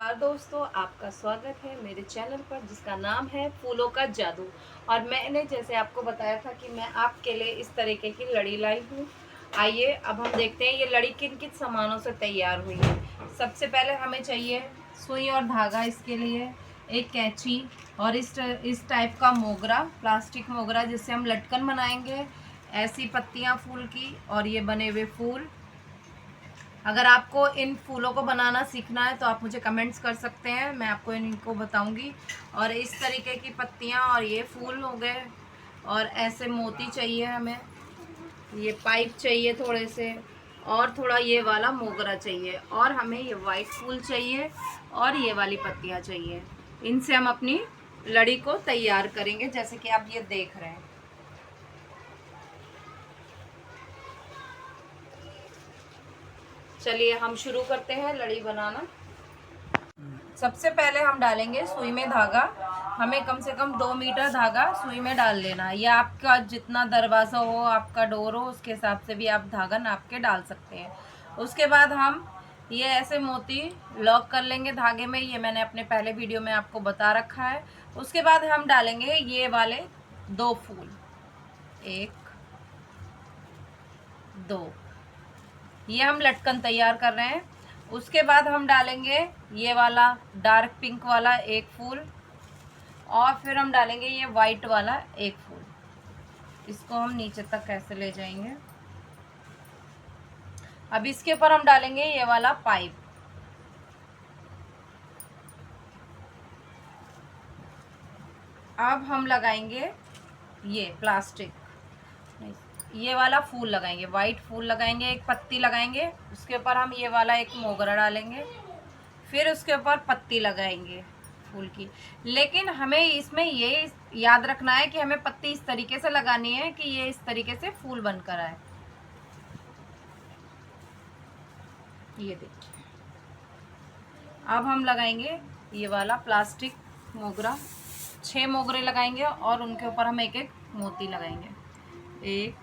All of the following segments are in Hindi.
और दोस्तों, आपका स्वागत है मेरे चैनल पर जिसका नाम है फूलों का जादू। और मैंने जैसे आपको बताया था कि मैं आपके लिए इस तरीके की लड़ी लाई हूँ। आइए अब हम देखते हैं ये लड़ी किन किन सामानों से तैयार हुई है। सबसे पहले हमें चाहिए सुई और धागा, इसके लिए एक कैंची और इस टाइप का मोगरा, प्लास्टिक मोगरा जिससे हम लटकन बनाएंगे। ऐसी पत्तियाँ फूल की और ये बने हुए फूल। अगर आपको इन फूलों को बनाना सीखना है तो आप मुझे कमेंट्स कर सकते हैं, मैं आपको इनको बताऊंगी। और इस तरीके की पत्तियां और ये फूल हो गए। और ऐसे मोती चाहिए हमें, ये पाइप चाहिए थोड़े से, और थोड़ा ये वाला मोगरा चाहिए, और हमें ये वाइट फूल चाहिए और ये वाली पत्तियां चाहिए। इनसे हम अपनी लड़ी को तैयार करेंगे जैसे कि आप ये देख रहे हैं। चलिए हम शुरू करते हैं लड़ी बनाना। सबसे पहले हम डालेंगे सुई में धागा। हमें कम से कम 2 मीटर धागा सुई में डाल लेना है। या आपका जितना दरवाज़ा हो, आपका डोर हो, उसके हिसाब से भी आप धागा नाप के डाल सकते हैं। उसके बाद हम ये ऐसे मोती लॉक कर लेंगे धागे में। ये मैंने अपने पहले वीडियो में आपको बता रखा है। उसके बाद हम डालेंगे ये वाले 2 फूल, 1 2, ये हम लटकन तैयार कर रहे हैं। उसके बाद हम डालेंगे ये वाला डार्क पिंक वाला 1 फूल, और फिर हम डालेंगे ये वाइट वाला 1 फूल। इसको हम नीचे तक ऐसे ले जाएंगे। अब इसके ऊपर हम डालेंगे ये वाला पाइप। अब हम लगाएंगे ये प्लास्टिक, ये वाला फूल लगाएंगे, वाइट फूल लगाएंगे, एक पत्ती लगाएंगे। उसके ऊपर हम ये वाला एक मोगरा डालेंगे, फिर उसके ऊपर पत्ती लगाएंगे फूल की। लेकिन हमें इसमें ये याद रखना है कि हमें पत्ती इस तरीके से लगानी है कि ये इस तरीके से फूल बनकर आए। ये देखिए, अब हम लगाएंगे ये वाला प्लास्टिक मोगरा। 6 मोगरे लगाएंगे और उनके ऊपर हम एक एक मोती लगाएंगे। 1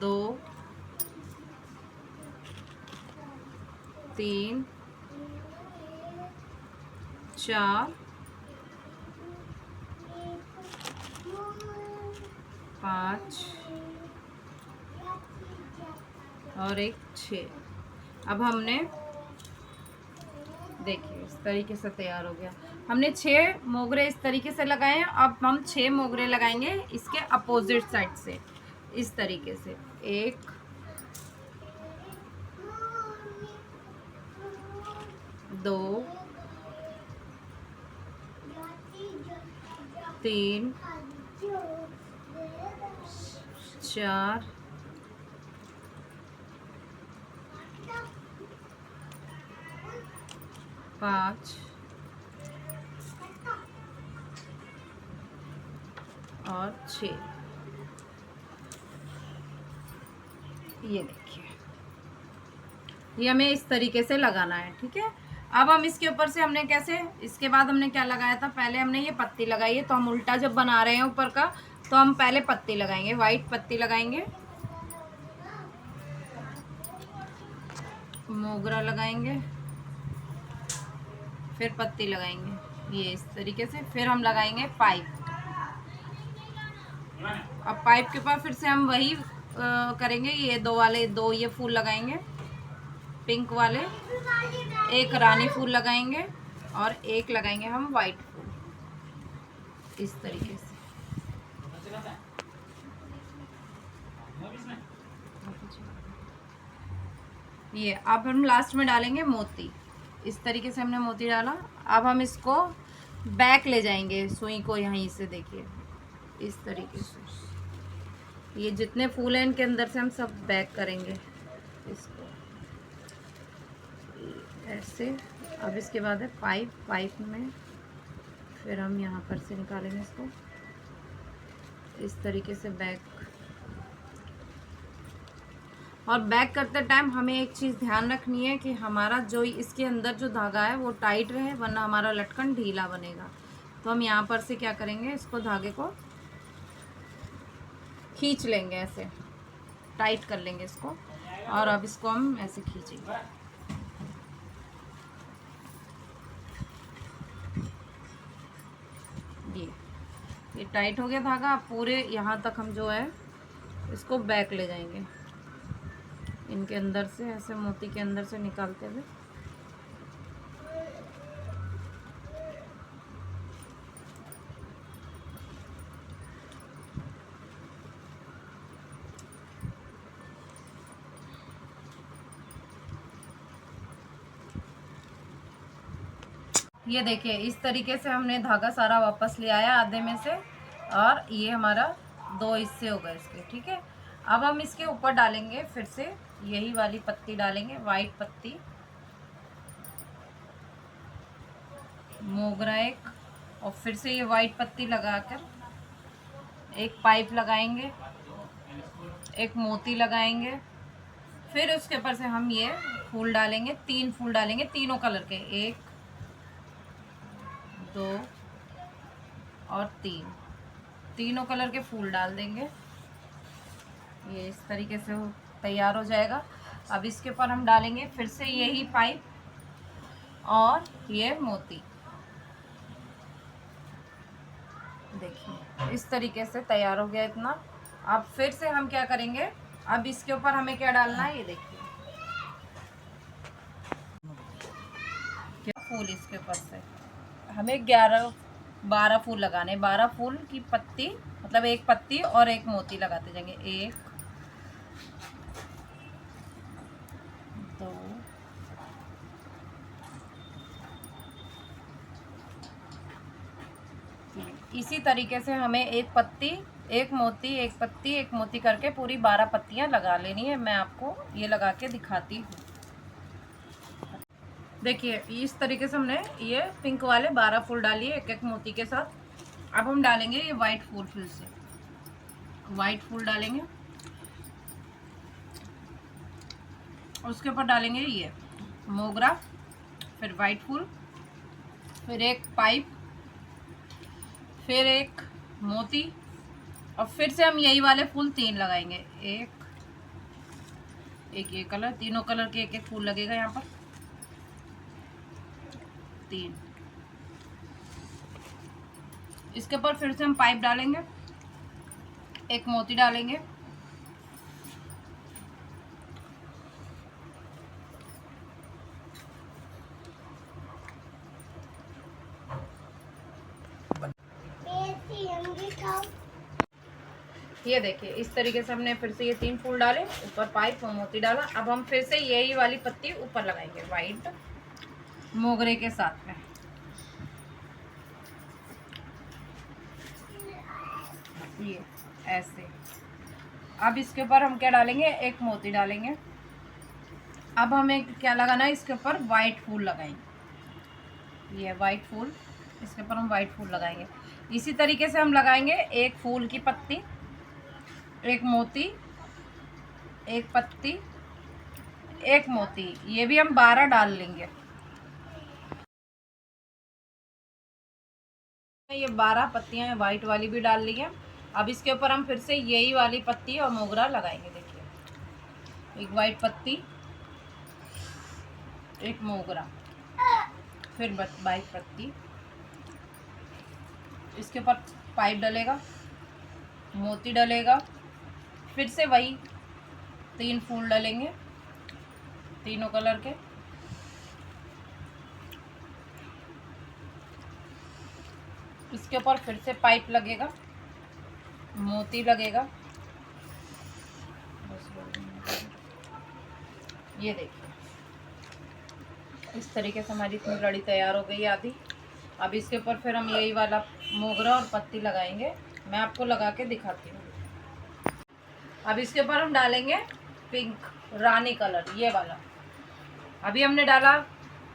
2 3 4 5 और एक 6। अब हमने देखिए इस तरीके से तैयार हो गया। हमने 6 मोगरे इस तरीके से लगाए हैं। अब हम 6 मोगरे लगाएंगे इसके अपोजिट साइड से, इस तरीके से। 1 2 3 4 5 और 6। ये देखिए, ये हमें इस तरीके से लगाना है, ठीक है। अब हम इसके ऊपर से हमने कैसे, इसके बाद हमने क्या लगाया था, पहले हमने ये पत्ती लगाई है। तो हम उल्टा जब बना रहे हैं ऊपर का, तो हम पहले पत्ती लगाएंगे, वाइट पत्ती लगाएंगे, मोगरा लगाएंगे, फिर पत्ती लगाएंगे ये इस तरीके से। फिर हम लगाएंगे पाइप। अब पाइप के ऊपर फिर से हम वही करेंगे, ये 2 वाले 2 ये फूल लगाएंगे पिंक वाले, एक रानी फूल लगाएंगे और एक लगाएंगे हम वाइट फूल, इस तरीके से। ये अब हम लास्ट में डालेंगे मोती। इस तरीके से हमने मोती डाला। अब हम इसको बैक ले जाएंगे सुई को, यहीं से देखिए इस तरीके से। ये जितने फूल हैं इनके अंदर से हम सब बैक करेंगे इसको ऐसे। अब इसके बाद है पाइप। पाइप में फिर हम यहाँ पर से निकालेंगे इसको इस तरीके से बैक। और बैक करते टाइम हमें एक चीज़ ध्यान रखनी है कि हमारा जो इसके अंदर जो धागा है वो टाइट रहे, वरना हमारा लटकन ढीला बनेगा। तो हम यहाँ पर से क्या करेंगे, इसको धागे को खींच लेंगे, ऐसे टाइट कर लेंगे इसको। और अब इसको हम ऐसे खींचेंगे, टाइट हो गया धागा। अब पूरे यहाँ तक हम जो है इसको बैक ले जाएंगे, इनके अंदर से ऐसे मोती के अंदर से निकालते हुए। ये देखिए इस तरीके से हमने धागा सारा वापस ले आया आधे में से, और ये हमारा 2 हिस्से हो गए इसके। ठीक है, अब हम इसके ऊपर डालेंगे फिर से यही वाली पत्ती डालेंगे, वाइट पत्ती, मोगरा एक, और फिर से ये वाइट पत्ती लगाकर एक पाइप लगाएंगे, एक मोती लगाएंगे। फिर उसके ऊपर से हम ये फूल डालेंगे, 3 फूल डालेंगे तीनों कलर के, 1 2 और 3, तीनों कलर के फूल डाल देंगे। ये इस तरीके से तैयार हो जाएगा। अब इसके ऊपर हम डालेंगे फिर से यही पाइप और ये मोती। देखिए इस तरीके से तैयार हो गया इतना। अब फिर से हम क्या करेंगे, अब इसके ऊपर हमें क्या डालना है, ये देखिए क्या फूल, इसके ऊपर से हमें 11-12 फूल लगाने, 12 फूल की पत्ती, मतलब एक पत्ती और एक मोती लगाते जाएंगे। 1 2 3। इसी तरीके से हमें एक पत्ती, एक मोती, एक पत्ती, एक मोती करके पूरी 12 पत्तियां लगा लेनी है। मैं आपको ये लगा के दिखाती हूँ। देखिए इस तरीके से हमने ये पिंक वाले 12 फूल डालिए एक एक मोती के साथ। अब हम डालेंगे ये वाइट फूल, फिर से वाइट फूल डालेंगे, उसके ऊपर डालेंगे ये मोगरा, फिर वाइट फूल, फिर एक पाइप, फिर एक मोती, और फिर से हम यही वाले फूल 3 लगाएंगे। एक ये कलर, तीनों कलर के एक एक फूल लगेगा यहाँ पर, 3। इसके ऊपर फिर से हम पाइप डालेंगे, एक मोती डालेंगे, ये देखिए इस तरीके से हमने फिर से ये 3 फूल डाले, ऊपर पाइप और मोती डाला। अब हम फिर से यही वाली पत्ती ऊपर लगाएंगे वाइट मोगरे के साथ में। ये ऐसे। अब इसके ऊपर हम क्या डालेंगे, एक मोती डालेंगे। अब हमें क्या लगाना है, इसके ऊपर वाइट फूल लगाएंगे, ये वाइट फूल, इसके ऊपर हम वाइट फूल लगाएंगे। इसी तरीके से हम लगाएंगे एक फूल की पत्ती, एक मोती, एक पत्ती, एक मोती, ये भी हम 12 डाल लेंगे। ये 12 पत्तियां वाइट वाली भी डाल ली हैं। अब इसके ऊपर हम फिर से यही वाली पत्ती और मोगरा लगाएंगे। देखिए एक वाइट पत्ती, एक मोगरा, फिर वाइट पत्ती, इसके ऊपर पाइप डलेगा, मोती डलेगा, फिर से वही 3 फूल डलेंगे तीनों कलर के, इसके ऊपर फिर से पाइप लगेगा, मोती लगेगा। ये देखिए इस तरीके से हमारी इतनी लड़ी तैयार हो गई है आधी। अब इसके ऊपर फिर हम यही वाला मोगरा और पत्ती लगाएंगे, मैं आपको लगा के दिखाती हूँ। अब इसके ऊपर हम डालेंगे पिंक रानी कलर, ये वाला। अभी हमने डाला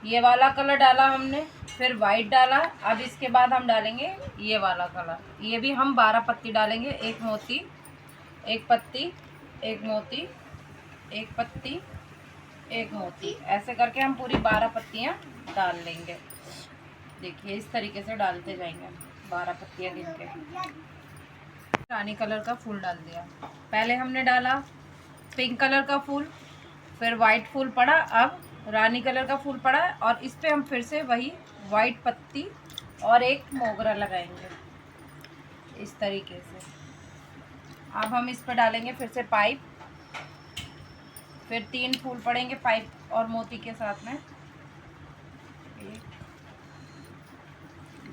ये वाला कलर डाला हमने, फिर वाइट डाला। अब इसके बाद हम डालेंगे ये वाला कलर, ये भी हम 12 पत्ती डालेंगे, एक मोती, एक पत्ती, एक मोती, एक पत्ती, एक मोती, ऐसे करके हम पूरी 12 पत्तियां डाल लेंगे। देखिए इस तरीके से डालते जाएंगे 12 पत्तियां गिन के। रानी कलर का फूल डाल दिया, पहले हमने डाला पिंक कलर का फूल, फिर वाइट फूल पड़ा, अब रानी कलर का फूल पड़ा, और इस पे हम फिर से वही वाइट पत्ती और एक मोगरा लगाएंगे। इस तरीके से। अब हम इस पर डालेंगे फिर से पाइप, फिर 3 फूल पड़ेंगे पाइप और मोती के साथ में। 1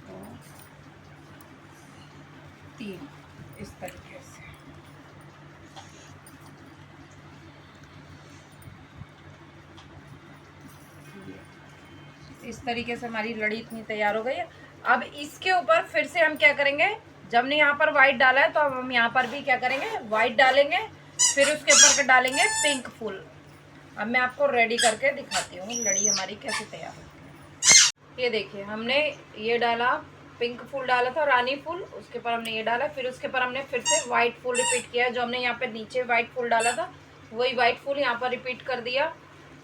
2 3 इस तरीके से। इस तरीके से हमारी लड़ी इतनी तैयार हो गई है। अब इसके ऊपर फिर से हम क्या करेंगे, जब हमने यहाँ पर वाइट डाला है तो अब हम यहाँ पर भी क्या करेंगे, वाइट डालेंगे, फिर उसके ऊपर डालेंगे पिंक फूल। अब मैं आपको रेडी करके दिखाती हूँ लड़ी हमारी कैसे तैयार होती है। ये देखिए, हमने ये डाला, पिंक फूल डाला था, रानी फूल, उसके ऊपर हमने ये डाला, फिर उसके ऊपर हमने फिर से वाइट फूल रिपीट किया। जो हमने यहाँ पे नीचे वाइट फूल डाला था वही वाइट फूल यहाँ पर रिपीट कर दिया।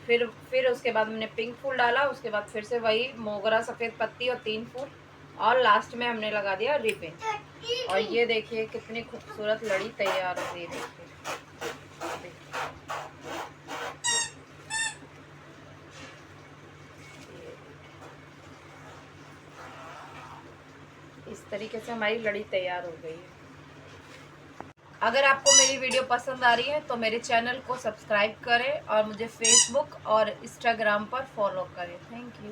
फिर उसके बाद हमने पिंक फूल डाला, उसके बाद फिर से वही मोगरा, सफ़ेद पत्ती और 3 फूल, और लास्ट में हमने लगा दिया रिबन। और ये देखिए कितनी खूबसूरत लड़ी तैयार हो गई। देखिए इस तरीके से हमारी लड़ी तैयार हो गई है। अगर आपको मेरी वीडियो पसंद आ रही है तो मेरे चैनल को सब्सक्राइब करें और मुझे फेसबुक और इंस्टाग्राम पर फॉलो करें। Thank you.